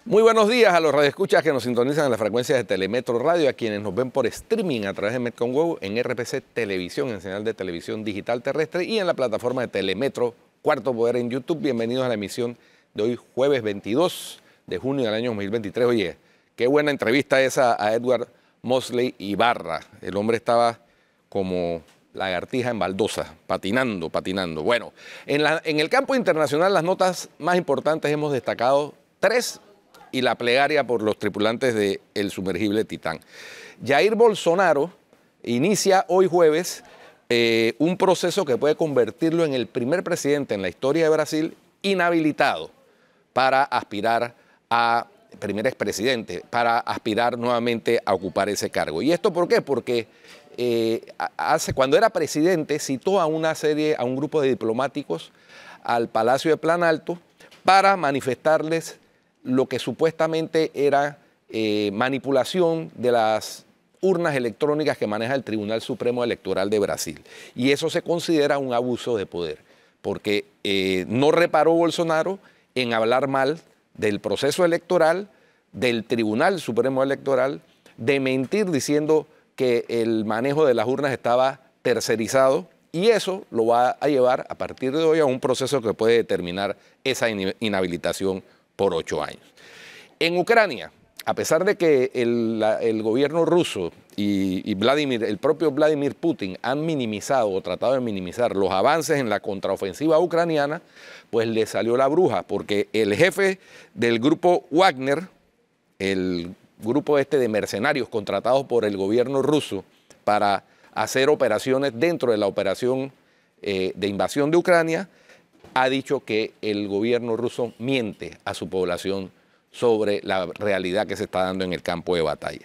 Muy buenos días a los radioescuchas que nos sintonizan en las frecuencias de Telemetro Radio, a quienes nos ven por streaming a través de Metcon en RPC Televisión, en señal de televisión digital terrestre y en la plataforma de Telemetro Cuarto Poder en YouTube. Bienvenidos a la emisión de hoy, jueves 22 de junio del año 2023. Oye, qué buena entrevista esa a Edward Mosley Ibarra. El hombre estaba como lagartija en baldosa, patinando. Bueno, en el campo internacional las notas más importantes hemos destacado tres y la plegaria por los tripulantes del sumergible Titán. Jair Bolsonaro inicia hoy jueves un proceso que puede convertirlo en el primer presidente en la historia de Brasil inhabilitado para aspirar a primer expresidente, para aspirar nuevamente a ocupar ese cargo. ¿Y esto por qué? Porque cuando era presidente citó a un grupo de diplomáticos al Palacio de Planalto para manifestarles lo que supuestamente era manipulación de las urnas electrónicas que maneja el Tribunal Supremo Electoral de Brasil. Y eso se considera un abuso de poder, porque no reparó Bolsonaro en hablar mal del proceso electoral, del Tribunal Supremo Electoral, de mentir diciendo que el manejo de las urnas estaba tercerizado, y eso lo va a llevar a partir de hoy a un proceso que puede determinar esa inhabilitación por 8 años. En Ucrania, a pesar de que el gobierno ruso y el propio Vladimir Putin han minimizado o tratado de minimizar los avances en la contraofensiva ucraniana, pues le salió la bruja, porque el jefe del grupo Wagner, el grupo de mercenarios contratados por el gobierno ruso para hacer operaciones dentro de la operación de invasión de Ucrania, ha dicho que el gobierno ruso miente a su población sobre la realidad que se está dando en el campo de batalla.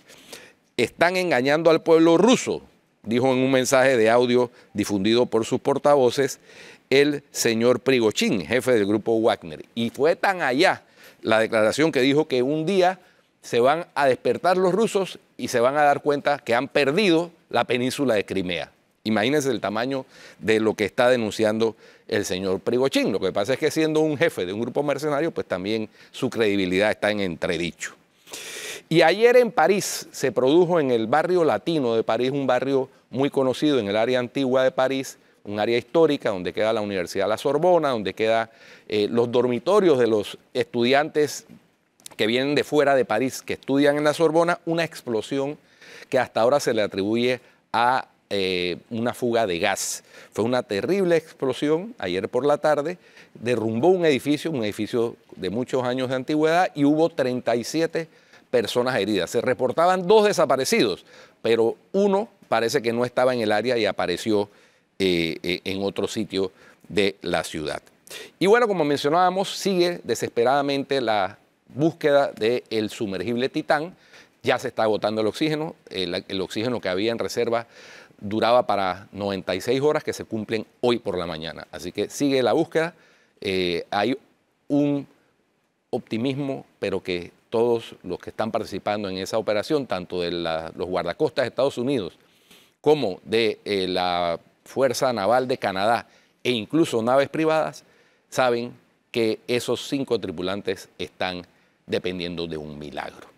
Están engañando al pueblo ruso, dijo en un mensaje de audio difundido por sus portavoces el señor Prigozhin, jefe del grupo Wagner. Y fue tan allá la declaración que dijo que un día se van a despertar los rusos y se van a dar cuenta que han perdido la península de Crimea. Imagínense el tamaño de lo que está denunciando el señor Prigozhin. Lo que pasa es que siendo un jefe de un grupo mercenario, pues también su credibilidad está en entredicho. Y ayer en París se produjo en el barrio latino de París, un barrio muy conocido en el área antigua de París, un área histórica donde queda la Universidad de la Sorbona, donde quedan los dormitorios de los estudiantes que vienen de fuera de París, que estudian en la Sorbona, una explosión que hasta ahora se le atribuye a una fuga de gas. Fue una terrible explosión ayer por la tarde, derrumbó un edificio de muchos años de antigüedad y hubo 37 personas heridas. Se reportaban 2 desaparecidos, pero uno parece que no estaba en el área y apareció en otro sitio de la ciudad. Y bueno, como mencionábamos, sigue desesperadamente la búsqueda del sumergible Titán. Ya se está agotando el oxígeno que había en reserva duraba para 96 horas que se cumplen hoy por la mañana. Así que sigue la búsqueda. Hay un optimismo, pero que todos los que están participando en esa operación, tanto de los guardacostas de Estados Unidos como de la Fuerza Naval de Canadá e incluso naves privadas, saben que esos 5 tripulantes están dependiendo de un milagro.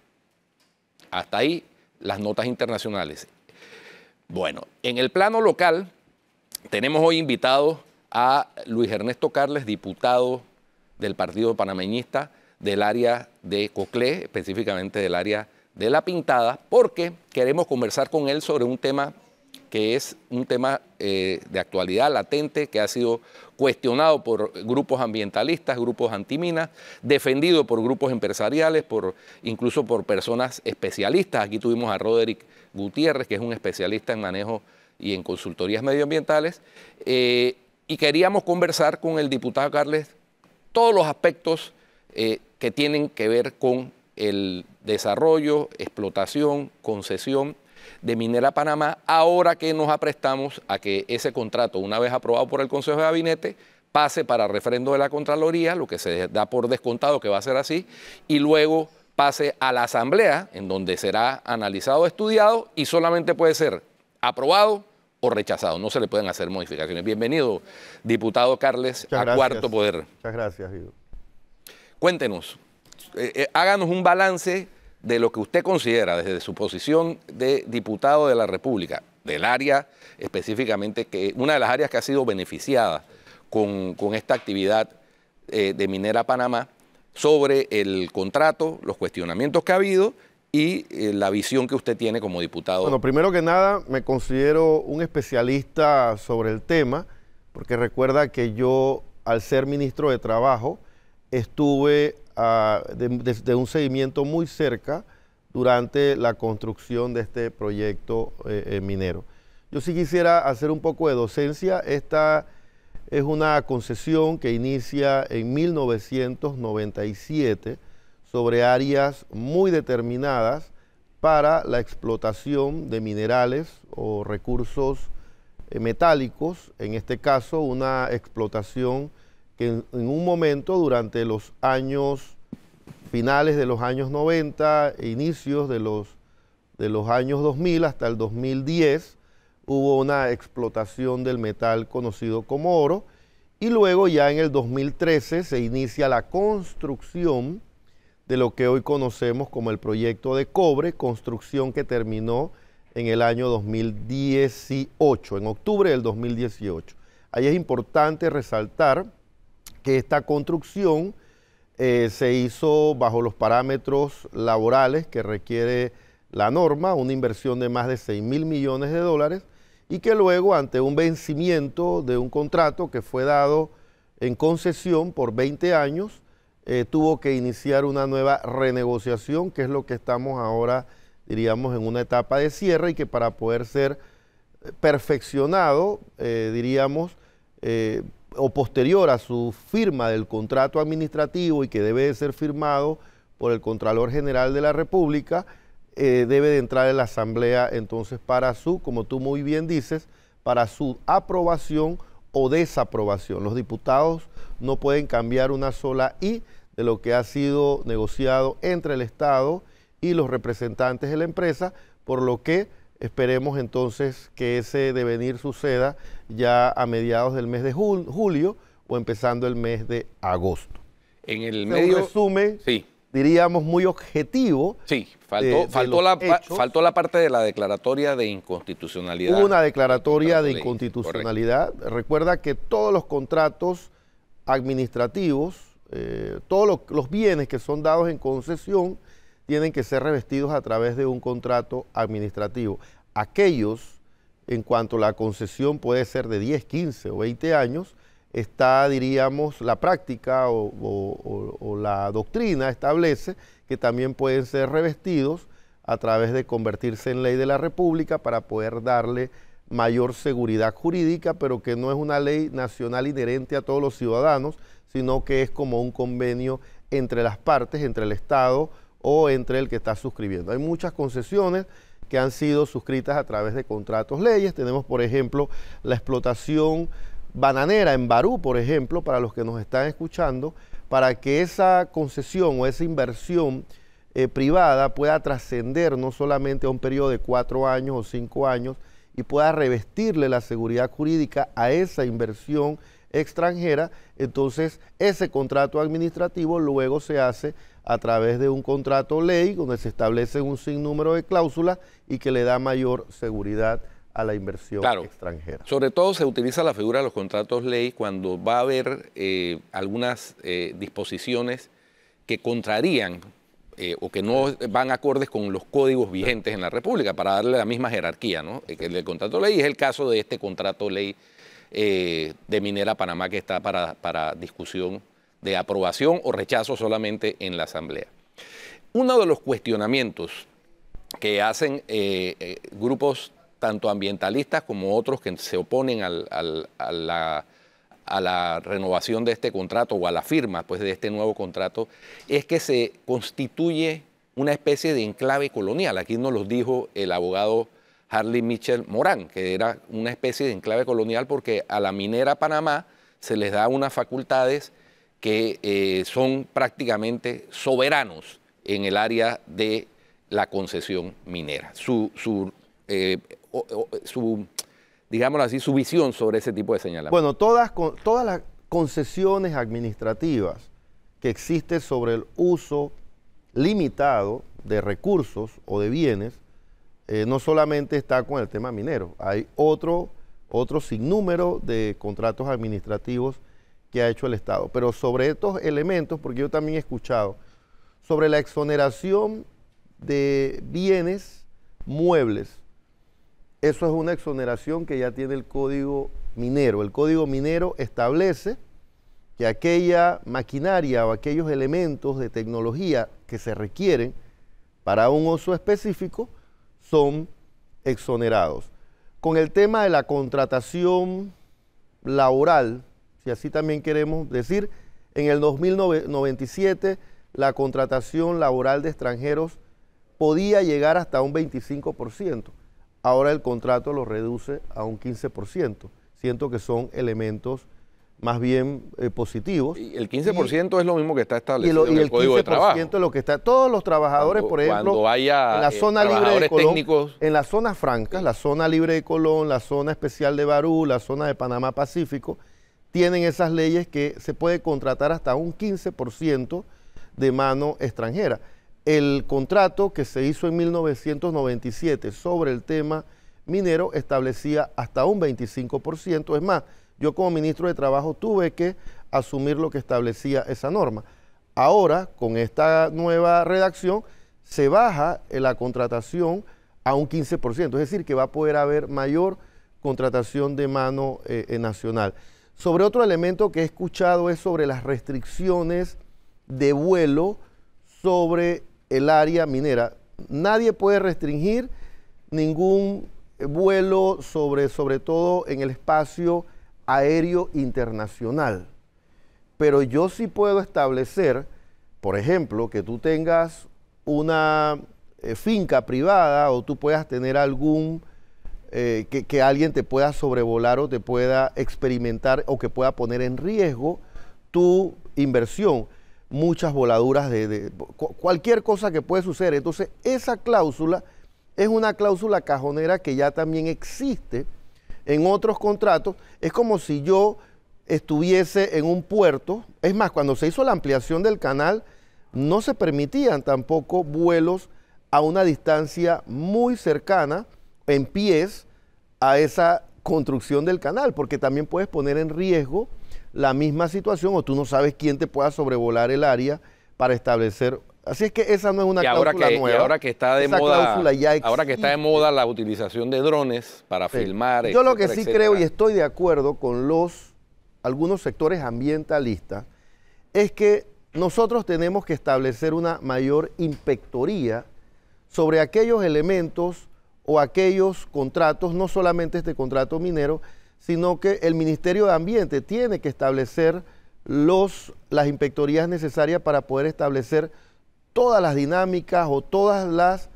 Hasta ahí las notas internacionales. Bueno, en el plano local tenemos hoy invitado a Luis Ernesto Carles, diputado del Partido Panameñista del área de Coclé, específicamente del área de La Pintada, porque queremos conversar con él sobre un tema que es un tema de actualidad latente, que ha sido cuestionado por grupos ambientalistas, grupos antiminas, defendido por grupos empresariales, incluso por personas especialistas. Aquí tuvimos a Roderick Gutiérrez, que es un especialista en manejo y en consultorías medioambientales, y queríamos conversar con el diputado Carles todos los aspectos que tienen que ver con el desarrollo, explotación, concesión de Minera Panamá, ahora que nos aprestamos a que ese contrato, una vez aprobado por el Consejo de Gabinete, pase para referendo de la Contraloría, lo que se da por descontado que va a ser así, y luego pase a la Asamblea, en donde será analizado, estudiado, y solamente puede ser aprobado o rechazado. No se le pueden hacer modificaciones. Bienvenido, diputado Carles, a Cuarto Poder. Muchas gracias, Guido. Cuéntenos, háganos un balance de lo que usted considera desde su posición de diputado de la República, del área específicamente, que una de las áreas que ha sido beneficiada con esta actividad de Minera Panamá, sobre el contrato, los cuestionamientos que ha habido y la visión que usted tiene como diputado. Bueno, primero que nada, me considero un especialista sobre el tema, porque recuerda que yo, al ser ministro de Trabajo, estuve desde un seguimiento muy cerca durante la construcción de este proyecto minero. Yo sí quisiera hacer un poco de docencia. Esta es una concesión que inicia en 1997 sobre áreas muy determinadas para la explotación de minerales o recursos metálicos, en este caso una explotación que en un momento durante los años finales de los años 90, inicios de los años 2000 hasta el 2010, hubo una explotación del metal conocido como oro, y luego ya en el 2013 se inicia la construcción de lo que hoy conocemos como el proyecto de cobre, construcción que terminó en el año 2018, en octubre del 2018. Ahí es importante resaltar que esta construcción se hizo bajo los parámetros laborales que requiere la norma, una inversión de más de 6.000 millones de dólares, y que luego, ante un vencimiento de un contrato que fue dado en concesión por 20 años, tuvo que iniciar una nueva renegociación, que es lo que estamos ahora, diríamos, en una etapa de cierre, y que para poder ser perfeccionado, diríamos, o posterior a su firma del contrato administrativo, y que debe de ser firmado por el Contralor General de la República, debe de entrar en la Asamblea entonces para su, como tú muy bien dices, para su aprobación o desaprobación. Los diputados no pueden cambiar una sola I de lo que ha sido negociado entre el Estado y los representantes de la empresa, por lo que esperemos entonces que ese devenir suceda ya a mediados del mes de julio o empezando el mes de agosto. En el medio... Un resumen, sí, diríamos, muy objetivo. Sí, faltó la parte de la declaratoria de inconstitucionalidad. Hubo una declaratoria de inconstitucionalidad. Correcto. Recuerda que todos los contratos administrativos, todos los bienes que son dados en concesión, tienen que ser revestidos a través de un contrato administrativo. Aquellos, en cuanto la concesión puede ser de 10, 15 o 20 años, está, diríamos, la práctica o la doctrina establece que también pueden ser revestidos a través de convertirse en ley de la República para poder darle mayor seguridad jurídica, pero que no es una ley nacional inherente a todos los ciudadanos, sino que es como un convenio entre las partes, entre el Estado o entre el que está suscribiendo. Hay muchas concesiones que han sido suscritas a través de contratos leyes. Tenemos, por ejemplo, la explotación bananera en Barú, por ejemplo, para los que nos están escuchando, para que esa concesión o esa inversión privada pueda trascender no solamente a un periodo de 4 años o 5 años y pueda revestirle la seguridad jurídica a esa inversión extranjera, entonces ese contrato administrativo luego se hace a través de un contrato ley donde se establece un sinnúmero de cláusulas y que le da mayor seguridad a la inversión extranjera. Sobre todo se utiliza la figura de los contratos ley cuando va a haber algunas disposiciones que contrarían o que no van acordes con los códigos vigentes en la República, para darle la misma jerarquía, ¿no? El contrato ley es el caso de este contrato ley de Minera Panamá, que está para discusión de aprobación o rechazo solamente en la Asamblea. Uno de los cuestionamientos que hacen grupos tanto ambientalistas como otros que se oponen a la renovación de este contrato o a la firma pues, de este nuevo contrato, es que se constituye una especie de enclave colonial. Aquí nos lo dijo el abogado Harley Mitchell Morán, que era una especie de enclave colonial porque a la Minera Panamá se les da unas facultades que son prácticamente soberanos en el área de la concesión minera. Digámoslo así, su visión sobre ese tipo de señalamientos. Bueno, todas las concesiones administrativas que existen sobre el uso limitado de recursos o de bienes, no solamente está con el tema minero, hay otro sinnúmero de contratos administrativos que ha hecho el Estado. Pero sobre estos elementos, porque yo también he escuchado, sobre la exoneración de bienes muebles, eso es una exoneración que ya tiene el Código Minero. El Código Minero establece que aquella maquinaria o aquellos elementos de tecnología que se requieren para un uso específico son exonerados. Con el tema de la contratación laboral, si así también queremos decir, en el 2097 la contratación laboral de extranjeros podía llegar hasta un 25%. Ahora el contrato lo reduce a un 15%. Siento que son elementos más bien positivos. Y el 15% es lo mismo que está establecido en el Código de Trabajo. Es lo que está. Todos los trabajadores, por ejemplo, cuando haya en la zona libre de Colón, técnicos, en las zonas francas, la zona libre de Colón, la zona especial de Barú, la zona de Panamá Pacífico, tienen esas leyes que se puede contratar hasta un 15% de mano extranjera. El contrato que se hizo en 1997 sobre el tema minero establecía hasta un 25%. Es más, yo como ministro de Trabajo tuve que asumir lo que establecía esa norma. Ahora, con esta nueva redacción, se baja la contratación a un 15%, es decir, que va a poder haber mayor contratación de mano nacional. Sobre otro elemento que he escuchado es sobre las restricciones de vuelo sobre el área minera. Nadie puede restringir ningún vuelo sobre todo en el espacio aéreo internacional. Pero yo sí puedo establecer, por ejemplo, que tú tengas una finca privada o tú puedas tener algún, que alguien te pueda sobrevolar o te pueda experimentar o que pueda poner en riesgo tu inversión. Muchas voladuras cualquier cosa que puede suceder. Entonces, esa cláusula es una cláusula cajonera que ya también existe en otros contratos. Es como si yo estuviese en un puerto. Es más, cuando se hizo la ampliación del canal, no se permitían tampoco vuelos a una distancia muy cercana, en pies, a esa construcción del canal, porque también puedes poner en riesgo la misma situación o tú no sabes quién te pueda sobrevolar el área para establecer. Así es que esa no es una cláusula nueva. Y ahora que está de moda, ahora que está de moda la utilización de drones para filmar. Yo lo que sí creo y estoy de acuerdo con algunos sectores ambientalistas es que nosotros tenemos que establecer una mayor inspectoría sobre aquellos elementos o aquellos contratos, no solamente este contrato minero, sino que el Ministerio de Ambiente tiene que establecer las inspectorías necesarias para poder establecer todas las dinámicas o todas las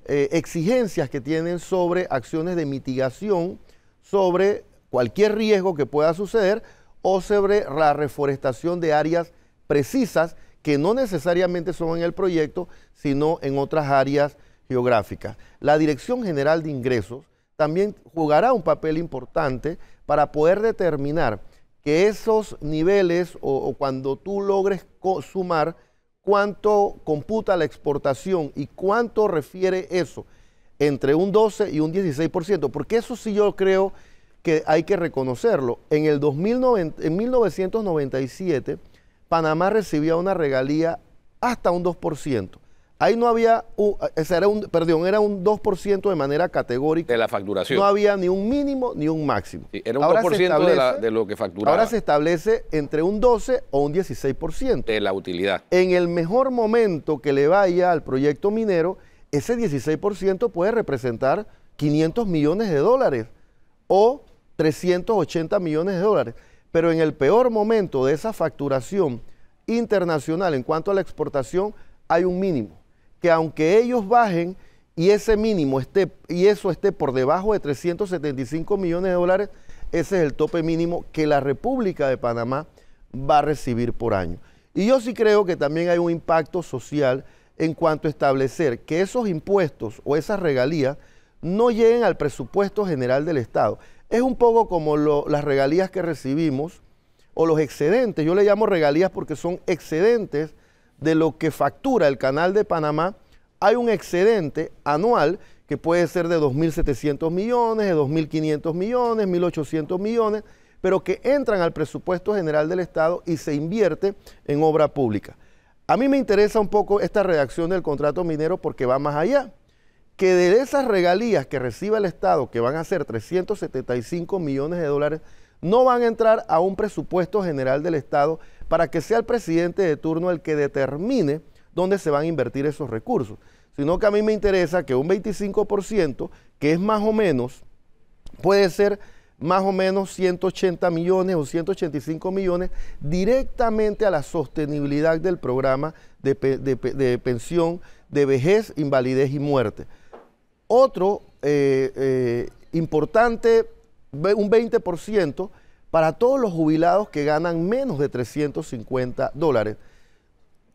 exigencias que tienen sobre acciones de mitigación, sobre cualquier riesgo que pueda suceder o sobre la reforestación de áreas precisas que no necesariamente son en el proyecto, sino en otras áreas geográficas. La Dirección General de Ingresos también jugará un papel importante para poder determinar que esos niveles o cuando tú logres sumar cuánto computa la exportación y cuánto refiere eso entre un 12 y un 16%, porque eso sí yo creo que hay que reconocerlo. En 1997, Panamá recibía una regalía hasta un 2%. Ahí no había, era un 2% de manera categórica. De la facturación. No había ni un mínimo ni un máximo. Sí, era un 2% de lo que facturaba. Ahora se establece entre un 12 o un 16%. De la utilidad. En el mejor momento que le vaya al proyecto minero, ese 16% puede representar 500 millones de dólares o 380 millones de dólares. Pero en el peor momento de esa facturación internacional en cuanto a la exportación, hay un mínimo. Que aunque ellos bajen y ese mínimo esté por debajo de 375 millones de dólares, ese es el tope mínimo que la República de Panamá va a recibir por año. Y yo sí creo que también hay un impacto social en cuanto a establecer que esos impuestos o esas regalías no lleguen al presupuesto general del Estado. Es un poco como las regalías que recibimos o los excedentes. Yo le llamo regalías porque son excedentes de lo que factura el Canal de Panamá, hay un excedente anual que puede ser de 2.700 millones, de 2.500 millones, 1.800 millones, pero que entran al presupuesto general del Estado y se invierte en obra pública. A mí me interesa un poco esta redacción del contrato minero porque va más allá, que de esas regalías que recibe el Estado, que van a ser 375 millones de dólares, no van a entrar a un presupuesto general del Estado para que sea el presidente de turno el que determine dónde se van a invertir esos recursos, sino que a mí me interesa que un 25%, que es más o menos, puede ser más o menos 180 millones o 185 millones, directamente a la sostenibilidad del programa de pensión de vejez, invalidez y muerte. Otro importante, un 20%, para todos los jubilados que ganan menos de 350 dólares.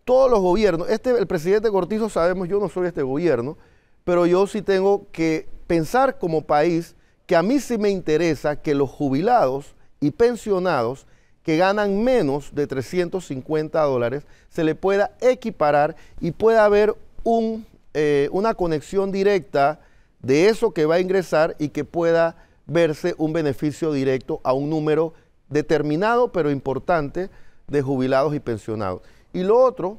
Todos los gobiernos, el presidente Cortizo, sabemos, yo no soy este gobierno, pero yo sí tengo que pensar como país que a mí sí me interesa que los jubilados y pensionados que ganan menos de 350 dólares se le pueda equiparar y pueda haber una conexión directa de eso que va a ingresar y que pueda verse un beneficio directo a un número determinado pero importante de jubilados y pensionados. Y lo otro,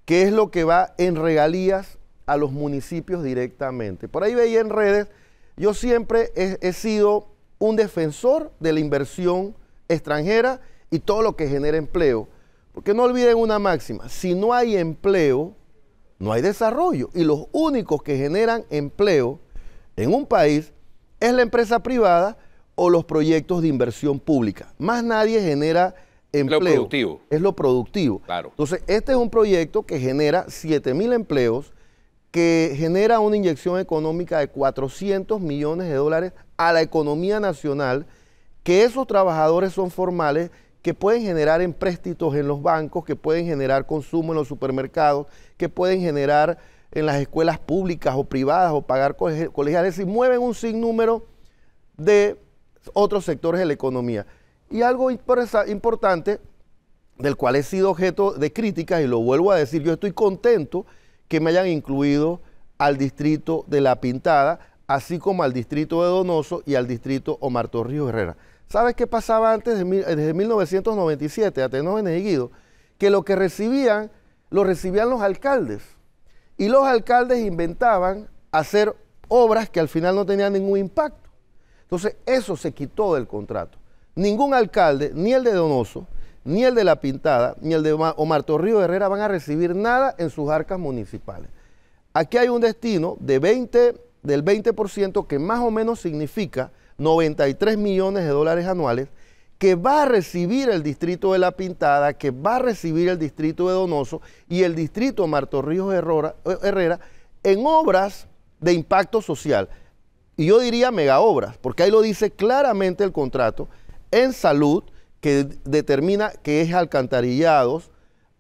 que es lo que va en regalías a los municipios directamente. Por ahí veía en redes, yo siempre he sido un defensor de la inversión extranjera y todo lo que genera empleo. Porque no olviden una máxima, si no hay empleo, no hay desarrollo. Y los únicos que generan empleo en un país es la empresa privada o los proyectos de inversión pública. Más nadie genera empleo. Lo productivo. Es lo productivo. Claro. Entonces, este es un proyecto que genera 7.000 empleos, que genera una inyección económica de 400 millones de dólares a la economía nacional, que esos trabajadores son formales, que pueden generar empréstitos en los bancos, que pueden generar consumo en los supermercados, que pueden generar en las escuelas públicas o privadas o pagar colegiales y mueven un sinnúmero de otros sectores de la economía. Y algo importante, del cual he sido objeto de críticas, y lo vuelvo a decir, yo estoy contento que me hayan incluido al distrito de La Pintada, así como al distrito de Donoso y al distrito Omar Torrijos Herrera. ¿Sabes qué pasaba antes desde 1997, Atenógenes y Guido? Que lo que recibían, lo recibían los alcaldes. Y los alcaldes inventaban hacer obras que al final no tenían ningún impacto. Entonces, eso se quitó del contrato. Ningún alcalde, ni el de Donoso, ni el de La Pintada, ni el de Omar Torrijos Herrera van a recibir nada en sus arcas municipales. Aquí hay un destino del 20% que más o menos significa 93 millones de dólares anuales que va a recibir el distrito de La Pintada, que va a recibir el distrito de Donoso y el distrito Omar Torrijos Herrera en obras de impacto social. Y yo diría megaobras, porque ahí lo dice claramente el contrato, en salud, que determina que es alcantarillados,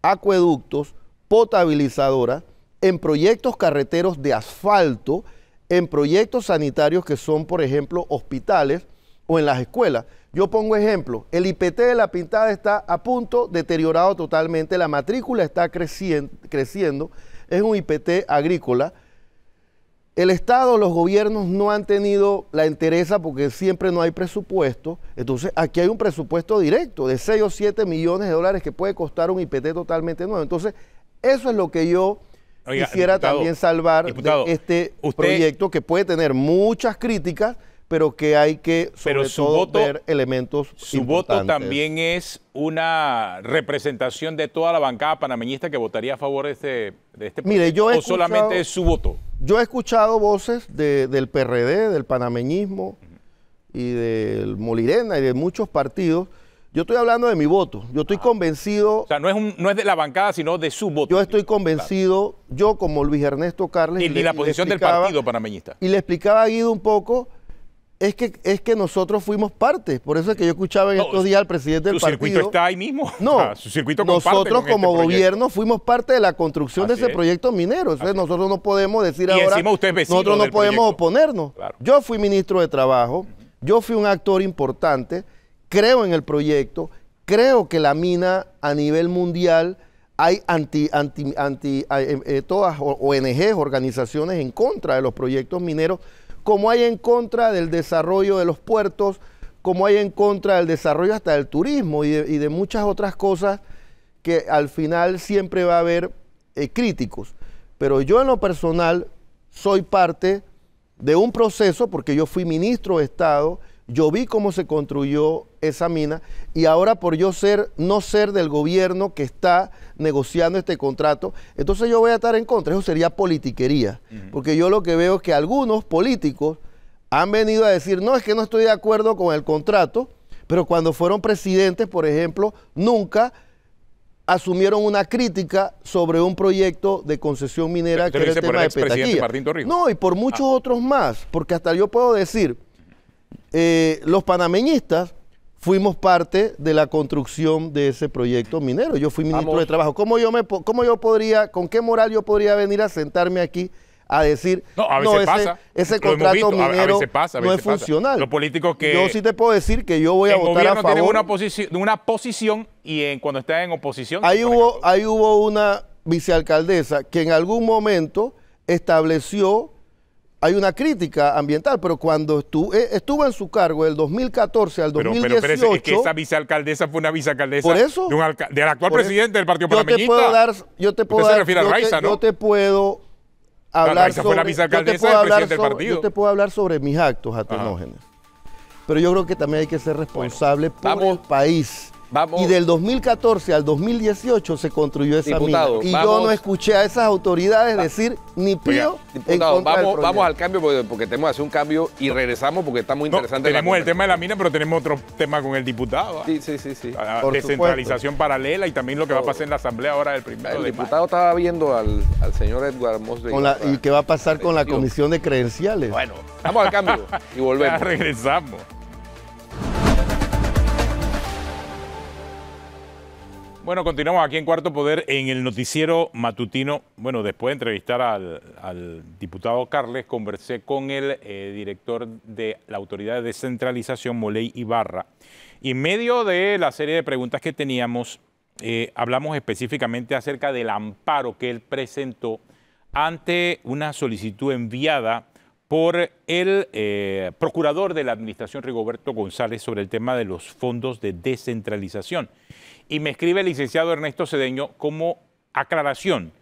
acueductos, potabilizadoras, en proyectos carreteros de asfalto, en proyectos sanitarios que son, por ejemplo, hospitales o en las escuelas. Yo pongo ejemplo, el IPT de La Pintada está a punto, deteriorado totalmente, la matrícula está creciendo, es un IPT agrícola. El Estado, los gobiernos no han tenido la entereza porque siempre no hay presupuesto. Entonces, aquí hay un presupuesto directo de 6 o 7 millones de dólares que puede costar un IPT totalmente nuevo. Entonces, eso es lo que yo quisiera también salvar de este proyecto que puede tener muchas críticas, pero que hay que, sobre todo, ver elementos importantes. Su voto también es una representación de toda la bancada panameñista que votaría a favor de este proyecto. Mire, yo he ¿O solamente es su voto? Yo he escuchado voces del PRD, del panameñismo y del Molirena y de muchos partidos. Yo estoy hablando de mi voto. Yo estoy convencido. O sea, no es de la bancada, sino de su voto. Yo estoy convencido, yo como Luis Ernesto Carles. Y la posición del partido panameñista. Y le explicaba a Guido un poco. Es que nosotros fuimos parte, por eso es que yo escuchaba en estos días al presidente del partido. ¿Su circuito está ahí mismo? No, su circuito nosotros como gobierno fuimos parte de la construcción de ese proyecto minero. Entonces nosotros no podemos decir ahora, nosotros no podemos oponernos. Claro. Yo fui ministro de Trabajo, yo fui un actor importante, creo en el proyecto, creo que la mina a nivel mundial hay todas ONGs, organizaciones en contra de los proyectos mineros, como hay en contra del desarrollo de los puertos, como hay en contra del desarrollo hasta del turismo y de muchas otras cosas que al final siempre va a haber críticos. Pero yo en lo personal soy parte de un proceso, porque yo fui ministro de Estado, yo vi cómo se construyó esa mina y ahora por yo no ser del gobierno que está negociando este contrato, entonces yo voy a estar en contra. Eso sería politiquería, porque yo lo que veo es que algunos políticos han venido a decir, no, es que no estoy de acuerdo con el contrato, pero cuando fueron presidentes, por ejemplo, nunca asumieron una crítica sobre un proyecto de concesión minera que era el tema de Petaquilla. No, y por muchos otros más, porque hasta yo puedo decir, los panameñistas fuimos parte de la construcción de ese proyecto minero. Yo fui ministro de Trabajo. ¿Con qué moral yo podría venir a sentarme aquí a decir, ese contrato minero no es funcional? Los políticos que... Yo sí te puedo decir que yo voy a votar a favor. Una posición y cuando está en oposición... Ahí hubo una vicealcaldesa que en algún momento estableció, hay una crítica ambiental, pero cuando estuvo en su cargo del 2014 al 2018... Pero es que esa vicealcaldesa fue una vicealcaldesa ¿por eso? del actual presidente del Partido Panameñista. Yo te puedo hablar sobre mis actos atenógenos. Pero yo creo que también hay que ser responsable por el país. Y del 2014 al 2018 se construyó esa mina. Y yo no escuché a esas autoridades decir ni pío en contra del proyecto. Vamos al cambio porque tenemos que hacer un cambio y regresamos porque está muy interesante. Tenemos el tema de la mina, pero tenemos otro tema con el diputado. Sí. Descentralización paralela y también lo que va a pasar en la asamblea ahora del 1 de mayo. El diputado estaba viendo al señor Edward Mosley. ¿Y qué va a pasar con la comisión de credenciales? Bueno, vamos al cambio y volvemos. Ya regresamos. Bueno, continuamos aquí en Cuarto Poder en el noticiero matutino. Bueno, después de entrevistar al diputado Carles, conversé con el director de la Autoridad de Descentralización, Moley Ibarra. Y en medio de la serie de preguntas que teníamos, hablamos específicamente acerca del amparo que él presentó ante una solicitud enviada por el procurador de la Administración, Rigoberto González, sobre el tema de los fondos de descentralización. Y me escribe el licenciado Ernesto Cedeño como aclaración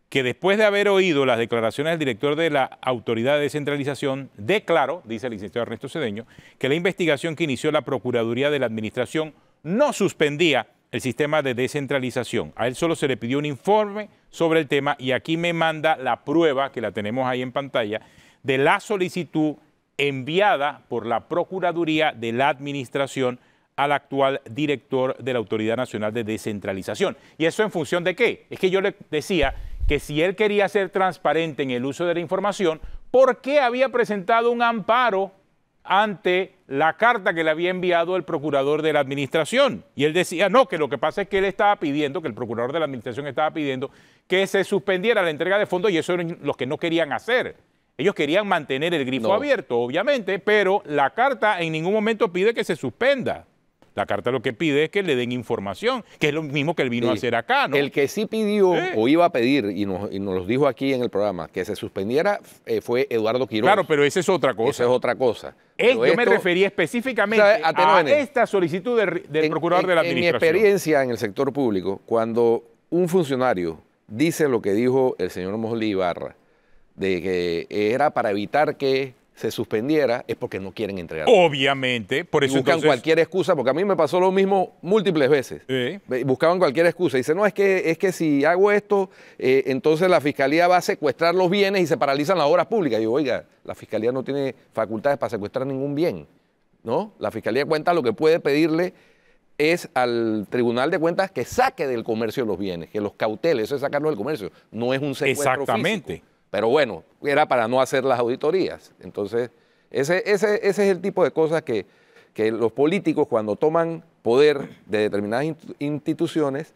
que después de haber oído las declaraciones del director de la Autoridad de Descentralización, declaró, dice el licenciado Ernesto Cedeño, que la investigación que inició la Procuraduría de la Administración no suspendía el sistema de descentralización. A él solo se le pidió un informe sobre el tema y aquí me manda la prueba, que la tenemos ahí en pantalla, de la solicitud enviada por la Procuraduría de la Administración al actual director de la Autoridad Nacional de Descentralización. ¿Y eso en función de qué? Es que yo le decía que si él quería ser transparente en el uso de la información, ¿por qué había presentado un amparo ante la carta que le había enviado el procurador de la Administración? Y él decía, no, que lo que pasa es que él estaba pidiendo, que el procurador de la Administración estaba pidiendo que se suspendiera la entrega de fondos y eso eran los que no querían hacer. Ellos querían mantener el grifo abierto, obviamente, pero la carta en ningún momento pide que se suspenda. La carta lo que pide es que le den información, que es lo mismo que él vino a hacer acá, ¿no? El que sí pidió o iba a pedir, y nos lo dijo aquí en el programa, que se suspendiera fue Eduardo Quiroz. Claro, pero esa es otra cosa. Esa es otra cosa. Yo me refería específicamente a esta solicitud del procurador de la Administración. En mi experiencia en el sector público, cuando un funcionario dice lo que dijo el señor Mosley Ibarra, de que era para evitar que se suspendiera, es porque no quieren entregar. Obviamente, por eso buscan cualquier excusa, porque a mí me pasó lo mismo múltiples veces. Buscaban cualquier excusa. Dicen, no, es que si hago esto, entonces la Fiscalía va a secuestrar los bienes y se paralizan las obras públicas. Y digo, oiga, la Fiscalía no tiene facultades para secuestrar ningún bien, ¿no? La Fiscalía de Cuentas lo que puede pedirle es al Tribunal de Cuentas que saque del comercio los bienes, que los cautele, eso es sacarlos del comercio, no es un secuestro físico. Pero bueno, era para no hacer las auditorías. Entonces, ese es el tipo de cosas que los políticos, cuando toman poder de determinadas instituciones,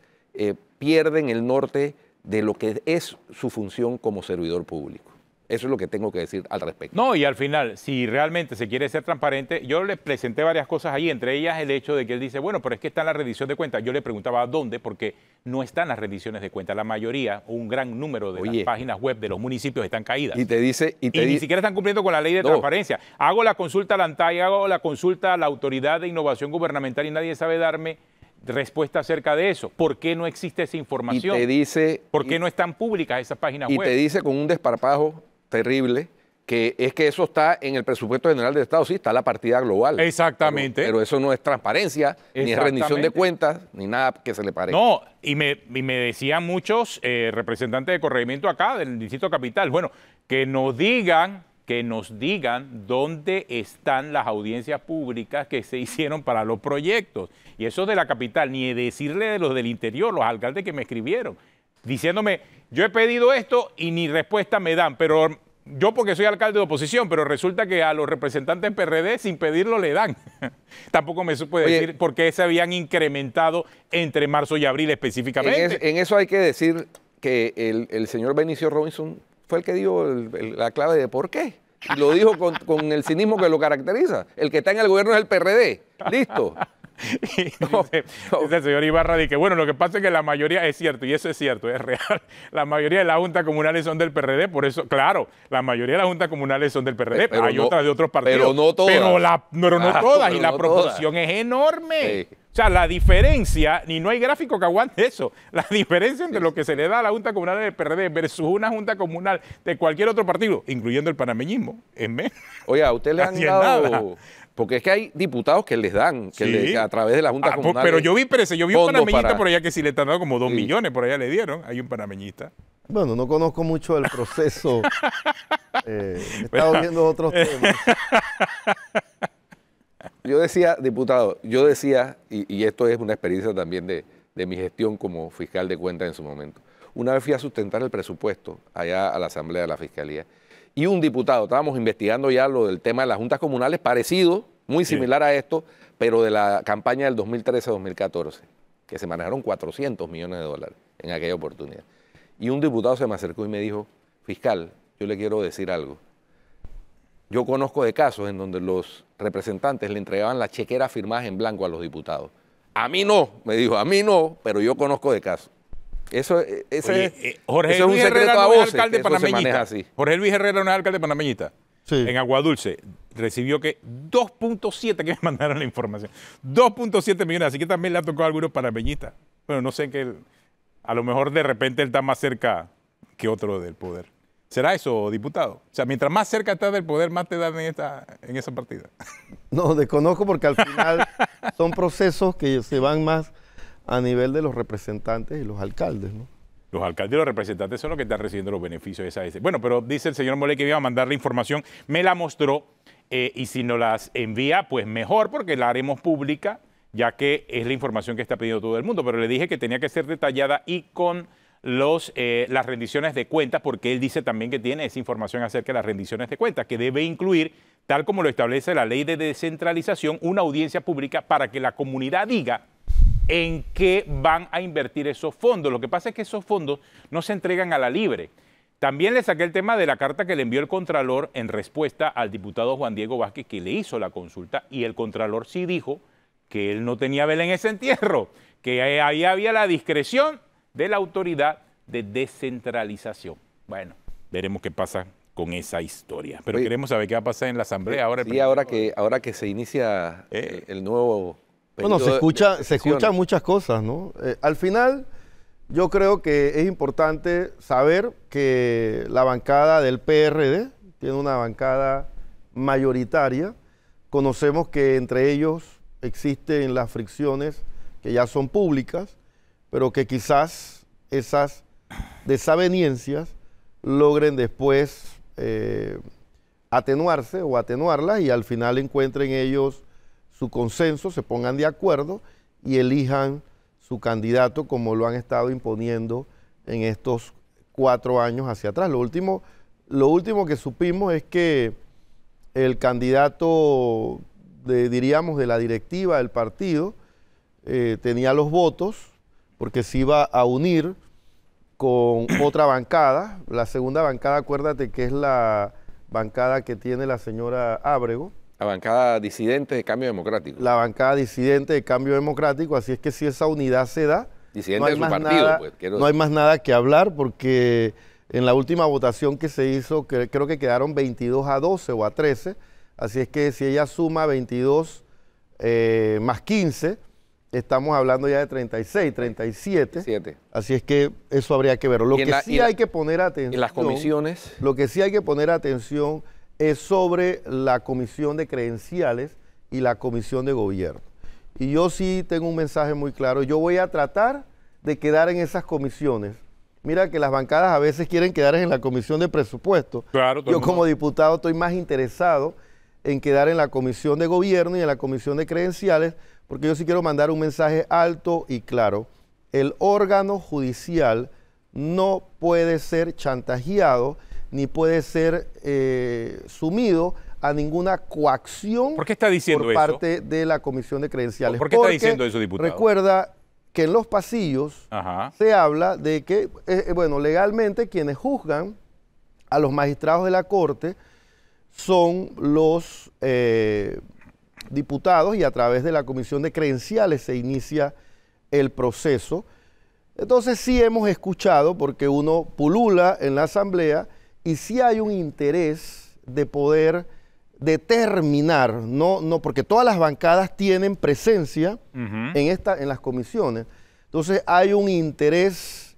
pierden el norte de lo que es su función como servidor público. Eso es lo que tengo que decir al respecto. No, y al final, si realmente se quiere ser transparente, yo le presenté varias cosas ahí, entre ellas el hecho de que él dice, bueno, pero es que está en la rendición de cuentas. Yo le preguntaba dónde, porque no están las rendiciones de cuentas. La mayoría, un gran número de las páginas web de los municipios están caídas. Y te dice... Y ni siquiera están cumpliendo con la ley de transparencia. Hago la consulta a la ANTAI, hago la consulta a la Autoridad de Innovación Gubernamental y nadie sabe darme respuesta acerca de eso. ¿Por qué no existe esa información? Y te dice... ¿Por qué no están públicas esas páginas web? Y te dice con un desparpajo terrible que es que eso está en el presupuesto general del Estado. Sí, está la partida global. Exactamente. Pero eso no es transparencia, ni es rendición de cuentas, ni nada que se le parezca. No, y me decían muchos representantes de corregimiento acá, del Distrito Capital, bueno, que nos digan dónde están las audiencias públicas que se hicieron para los proyectos. Y eso de la capital, ni decirle de los del interior, los alcaldes que me escribieron, diciéndome, yo he pedido esto y ni respuesta me dan, pero yo porque soy alcalde de oposición, pero resulta que a los representantes PRD sin pedirlo le dan. Tampoco me supo decir por qué se habían incrementado entre marzo y abril específicamente. En eso hay que decir que el señor Benicio Robinson fue el que dio la clave de por qué. Y lo dijo con el cinismo que lo caracteriza. El que está en el gobierno es el PRD. Listo. Dice el señor Ibarra de que, bueno, lo que pasa es que la mayoría, es cierto, y eso es cierto, es real, la mayoría de las juntas comunales son del PRD, por eso, claro, la mayoría de las juntas comunales son del PRD, pero hay otras de otros partidos. Pero no todas. Pero no todas, y la proporción es enorme. Sí. O sea, la diferencia, ni no hay gráfico que aguante eso, la diferencia entre lo que se le da a la Junta Comunal del PRD versus una Junta Comunal de cualquier otro partido, incluyendo el panameñismo, es menos. Oye, a usted le han dado... Porque es que hay diputados que les dan, a través de la Junta Comunal. Pero yo vi un panameñista por allá que sí le están dando como 2 millones, por allá le dieron, hay un panameñista. Bueno, no conozco mucho el proceso, he estado viendo otros temas. Yo decía, diputado, y esto es una experiencia también de mi gestión como fiscal de cuentas en su momento. Una vez fui a sustentar el presupuesto allá a la Asamblea de la Fiscalía y un diputado, estábamos investigando ya lo del tema de las juntas comunales, parecido, muy similar a esto, pero de la campaña del 2013-2014, que se manejaron 400 millones de dólares en aquella oportunidad. Y un diputado se me acercó y me dijo, fiscal, yo le quiero decir algo. Yo conozco de casos en donde los representantes le entregaban las chequeras firmadas en blanco a los diputados. A mí no, me dijo, a mí no, pero yo conozco de casos. Eso es un secreto a voces, que eso se maneja así. Jorge Luis Herrera no es alcalde panameñista. Sí. En Aguadulce recibió que 2.7, que me mandaron la información, 2.7 millones, así que también le ha tocado a algunos panameñistas. Bueno, no sé, que a lo mejor de repente él está más cerca que otro del poder. ¿Será eso, diputado? O sea, mientras más cerca estás del poder, más te dan en esa partida. No, desconozco porque al final son procesos que se van más a nivel de los representantes y los alcaldes, ¿no? Los alcaldes y los representantes son los que están recibiendo los beneficios de esa vez. Bueno, pero dice el señor Molé que iba a mandar la información, me la mostró y si nos las envía, pues mejor, porque la haremos pública, ya que es la información que está pidiendo todo el mundo. Pero le dije que tenía que ser detallada y con las rendiciones de cuentas, porque él dice también que tiene esa información acerca de las rendiciones de cuentas, que debe incluir, tal como lo establece la ley de descentralización, una audiencia pública para que la comunidad diga en qué van a invertir esos fondos. Lo que pasa es que esos fondos no se entregan a la libre. También le saqué el tema de la carta que le envió el Contralor en respuesta al diputado Juan Diego Vázquez, que le hizo la consulta, y el Contralor sí dijo que él no tenía vela en ese entierro, que ahí había la discreción de la autoridad de descentralización. Bueno, veremos qué pasa con esa historia. Pero queremos saber qué va a pasar en la Asamblea ahora. Sí, ahora que se inicia el nuevo... Bueno, se escuchan muchas cosas, ¿no? Al final, yo creo que es importante saber que la bancada del PRD tiene una bancada mayoritaria. Conocemos que entre ellos existen las fricciones que ya son públicas, pero que quizás esas desavenencias logren después atenuarse o atenuarlas y al final encuentren ellos su consenso, se pongan de acuerdo y elijan su candidato como lo han estado imponiendo en estos 4 años hacia atrás. Lo último que supimos es que el candidato diríamos, de la directiva del partido tenía los votos porque se iba a unir con otra bancada. La segunda bancada, acuérdate que es la bancada que tiene la señora Ábrego. La bancada disidente de Cambio Democrático. La bancada disidente de Cambio Democrático, así es que si esa unidad se da, disidente de su partido, nada, pues, no hay más nada que hablar, porque en la última votación que se hizo, creo que quedaron 22 a 12 o a 13, así es que si ella suma 22 más 15, estamos hablando ya de 36, 37. Así es que eso habría que verlo. Lo que sí hay que poner atención. ¿En las comisiones? Lo que sí hay que poner atención es sobre la comisión de credenciales y la comisión de gobierno. Y yo sí tengo un mensaje muy claro. Yo voy a tratar de quedar en esas comisiones. Mira que las bancadas a veces quieren quedar en la comisión de presupuesto. Claro, yo como diputado estoy más interesado en quedar en la comisión de gobierno y en la comisión de credenciales, porque yo sí quiero mandar un mensaje alto y claro. El órgano judicial no puede ser chantajeado ni puede ser sumido a ninguna coacción. ¿Por qué está diciendo por eso? parte de la comisión de credenciales. ¿Por qué está diciendo eso, diputado? Recuerda que en los pasillos se habla de que, bueno, legalmente quienes juzgan a los magistrados de la Corte son los diputados y a través de la comisión de credenciales se inicia el proceso. Entonces sí hemos escuchado, porque uno pulula en la asamblea y sí hay un interés de poder determinar, no, porque todas las bancadas tienen presencia en las comisiones. Entonces hay un interés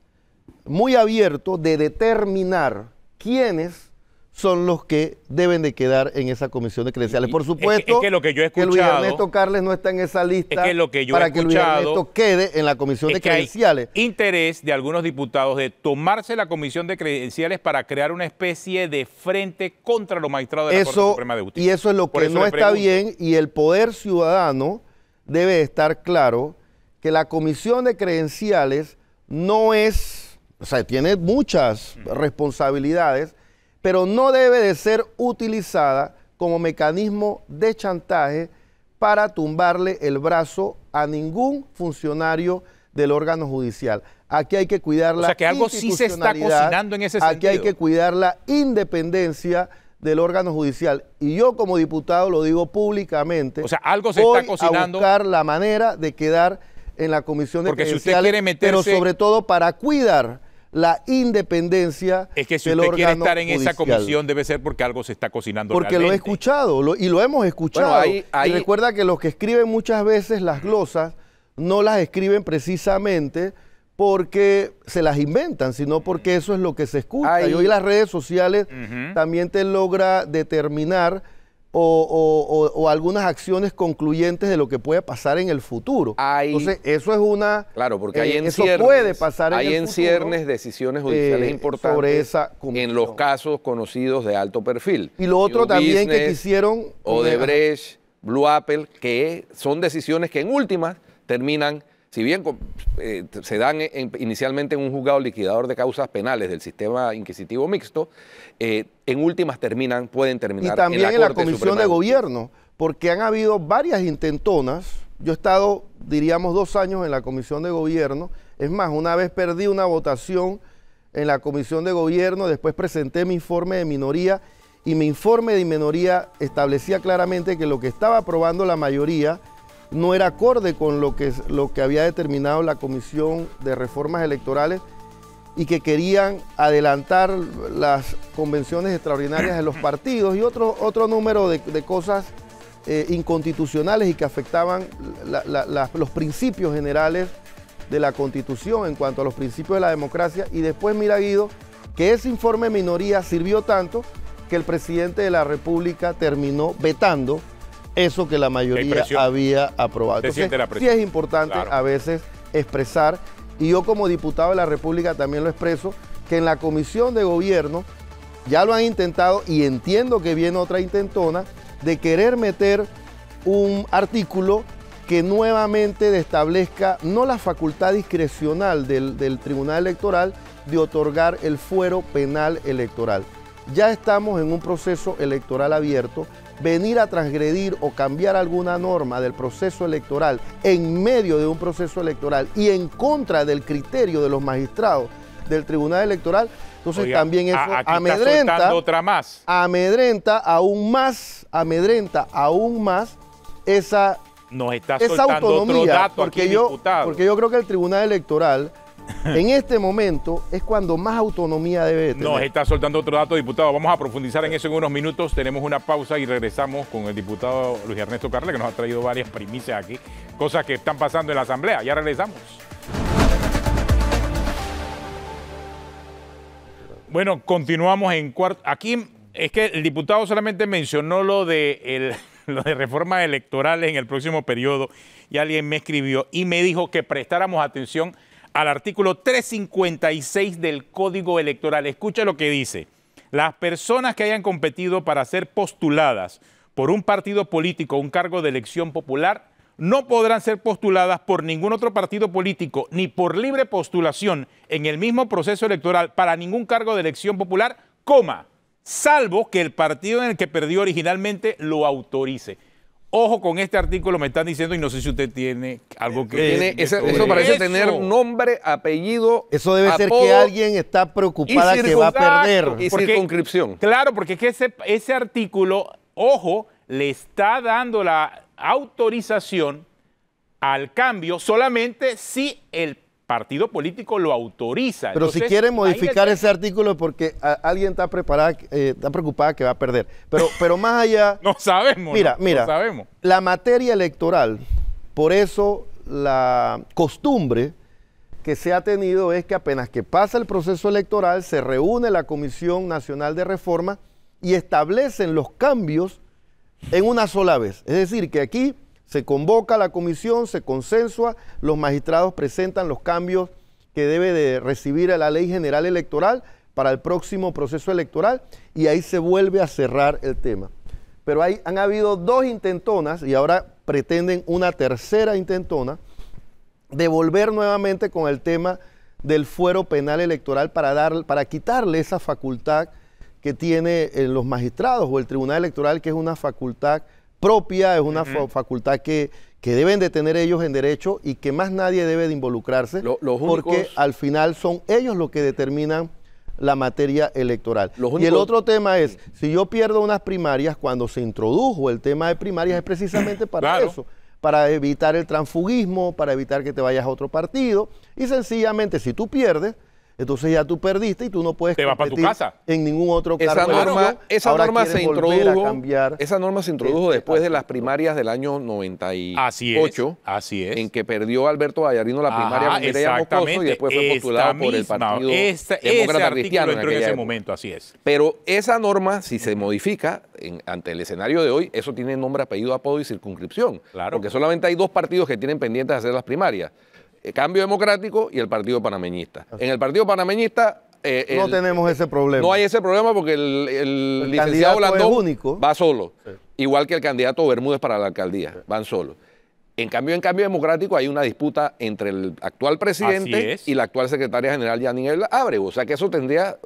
muy abierto de determinar quiénes son los que deben de quedar en esa comisión de credenciales. Por supuesto es que lo que yo he escuchado, Luis Ernesto Carles no está en esa lista que lo que yo para que Luis Ernesto quede en la comisión de credenciales. Hay interés de algunos diputados de tomarse la comisión de credenciales para crear una especie de frente contra los magistrados de la Corte Suprema de Justicia. Y eso es lo que no está bien, y el poder ciudadano debe estar claro que la comisión de credenciales no es, o sea, tiene muchas responsabilidades, pero no debe de ser utilizada como mecanismo de chantaje para tumbarle el brazo a ningún funcionario del órgano judicial. Aquí hay que cuidar la que algo sí se está cocinando en ese sentido. Aquí hay que cuidar la independencia del órgano judicial. Y yo como diputado lo digo públicamente. O sea, algo se está cocinando. Voy a buscar la manera de quedar en la comisión de credenciales, si usted quiere meterse, pero sobre todo para cuidar la independencia. Es que si usted quiere estar en esa comisión debe ser porque algo se está cocinando. Porque realmente. lo he escuchado y lo hemos escuchado. Bueno, y recuerda que los que escriben muchas veces las glosas no las escriben precisamente porque se las inventan, sino porque eso es lo que se escucha. Y hoy las redes sociales también te logra determinar o algunas acciones concluyentes de lo que puede pasar en el futuro. Entonces, eso es una... Claro, porque hay eso puede pasar en el futuro. Hay en ciernes decisiones judiciales importantes sobre esa comisión. En los casos conocidos de alto perfil. Y lo otro también que quisieron... Odebrecht, Blue Apple, que son decisiones que en últimas terminan, si bien se dan inicialmente en un juzgado liquidador de causas penales del sistema inquisitivo mixto, en últimas pueden terminar y también en la Comisión Suprema de Gobierno, porque han habido varias intentonas. Yo he estado, diríamos, 2 años en la Comisión de Gobierno. Es más, una vez perdí una votación en la Comisión de Gobierno, después presenté mi informe de minoría y mi informe de minoría establecía claramente que lo que estaba aprobando la mayoría no era acorde con lo que había determinado la Comisión de Reformas Electorales y que querían adelantar las convenciones extraordinarias de los partidos y otro número de cosas inconstitucionales y que afectaban los principios generales de la Constitución en cuanto a los principios de la democracia. Y después, mira, Guido, que ese informe de minoría sirvió tanto que el presidente de la República terminó vetando eso que la mayoría había aprobado. Entonces, sí es importante a veces expresar, y yo como diputado de la República también lo expreso, que en la Comisión de Gobierno ya lo han intentado y entiendo que viene otra intentona de querer meter un artículo que nuevamente establezca no la facultad discrecional del Tribunal Electoral de otorgar el fuero penal electoral. Ya estamos en un proceso electoral abierto. Venir a transgredir o cambiar alguna norma del proceso electoral en medio de un proceso electoral y en contra del criterio de los magistrados del Tribunal Electoral. Entonces Oiga, también eso aquí está amedrenta, soltando otra más. amedrenta aún más esa Nos está esa soltando autonomía, otro dato aquí, diputado. porque yo creo que el Tribunal Electoral en este momento es cuando más autonomía debe tener. Nos está soltando otro dato, diputado. Vamos a profundizar en eso en unos minutos. Tenemos una pausa y regresamos con el diputado Luis Ernesto Carles, que nos ha traído varias primicias aquí, cosas que están pasando en la Asamblea. Ya regresamos. Bueno, continuamos en cuarto. Aquí es que el diputado solamente mencionó lo de reformas electorales en el próximo periodo, y alguien me escribió y me dijo que prestáramos atención al artículo 356 del Código Electoral. Escucha lo que dice. Las personas que hayan competido para ser postuladas por un partido político o un cargo de elección popular no podrán ser postuladas por ningún otro partido político ni por libre postulación en el mismo proceso electoral para ningún cargo de elección popular, salvo que el partido en el que perdió originalmente lo autorice. Ojo con este artículo, me están diciendo, y no sé si usted tiene algo que... Eso parece tener nombre, apellido, Eso debe ser apodo, que alguien está preocupada que va a perder. y circunscripción. Claro, porque es que ese artículo, ojo, le está dando la autorización al cambio solamente si el partido político lo autoriza. Pero Entonces, si quieren modificar ahí ese artículo es porque alguien está preocupada que va a perder. Pero más allá... no sabemos. Mira, no sabemos. La materia electoral, por eso la costumbre que se ha tenido es que apenas que pasa el proceso electoral se reúne la Comisión Nacional de Reforma y establecen los cambios en una sola vez. Es decir, que aquí se convoca a la comisión, se consensua, los magistrados presentan los cambios que debe de recibir a la Ley General Electoral para el próximo proceso electoral y ahí se vuelve a cerrar el tema. Pero han habido dos intentonas y ahora pretenden una tercera intentona de volver nuevamente con el tema del fuero penal electoral para quitarle esa facultad que tiene los magistrados o el Tribunal Electoral, que es una facultad propia, es una facultad que deben de tener ellos en derecho y que más nadie debe de involucrarse, porque al final son ellos los que determinan la materia electoral. Y el otro tema es, si yo pierdo unas primarias, cuando se introdujo el tema de primarias es precisamente para eso, para evitar el transfugismo, para evitar que te vayas a otro partido, y sencillamente si tú pierdes, entonces ya tú perdiste y tú no puedes competir en ningún otro cargo. Esa norma se introdujo después de las primarias del año 98. Así es. En que perdió Alberto Gallardino la primaria con Mireya Moscoso y después fue postulado por el Partido Demócrata Cristiano en ese momento. Así es. Pero esa norma, si se modifica ante el escenario de hoy, eso tiene nombre, apellido, apodo y circunscripción. Claro. Porque solamente hay dos partidos que tienen pendientes de hacer las primarias. Cambio Democrático y el Partido Panameñista. En el Partido Panameñista... no tenemos ese problema. No hay ese problema porque el licenciado Blandón va solo. Sí. Igual que el candidato Bermúdez para la alcaldía. Sí. Van solos. En Cambio Democrático hay una disputa entre el actual presidente y la actual secretaria general Yanine Ábrego. O sea que eso tendría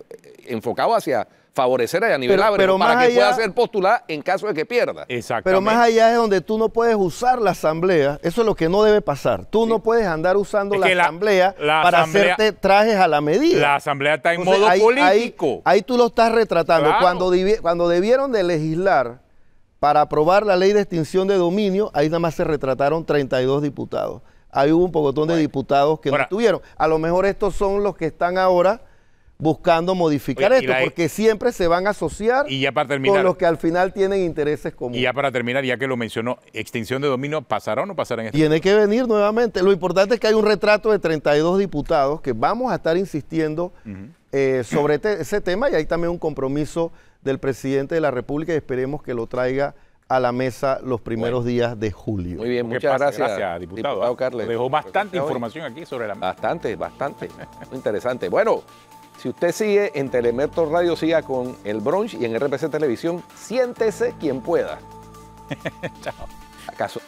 enfocado hacia favorecer a Yanine Ábrego para que pueda ser postulada en caso de que pierda. Pero más allá es donde tú no puedes usar la asamblea, eso es lo que no debe pasar. Tú no puedes andar usando la asamblea para hacerte trajes a la medida. La asamblea está en modo político. Ahí tú lo estás retratando. Claro. Cuando debieron de legislar para aprobar la ley de extinción de dominio, ahí nada más se retrataron 32 diputados. Ahí hubo un pocotón de diputados que no estuvieron. A lo mejor estos son los que están ahora buscando modificar esto, porque siempre se van a asociar con los que al final tienen intereses comunes. Y ya para terminar, ya que lo mencionó, extinción de dominio, ¿pasará o no pasará en este Tiene que venir nuevamente. Lo importante es que hay un retrato de 32 diputados que vamos a estar insistiendo sobre ese tema, y hay también un compromiso del presidente de la República y esperemos que lo traiga a la mesa los primeros días de julio. Muy bien, muchas gracias. Gracias, diputado Carles. Dejó bastante información aquí sobre la mesa. Bastante. Muy interesante. Bueno, si usted sigue en Telemetro Radio, siga con el brunch y en RPC Televisión, siéntese quien pueda. Chao. ¿Acaso?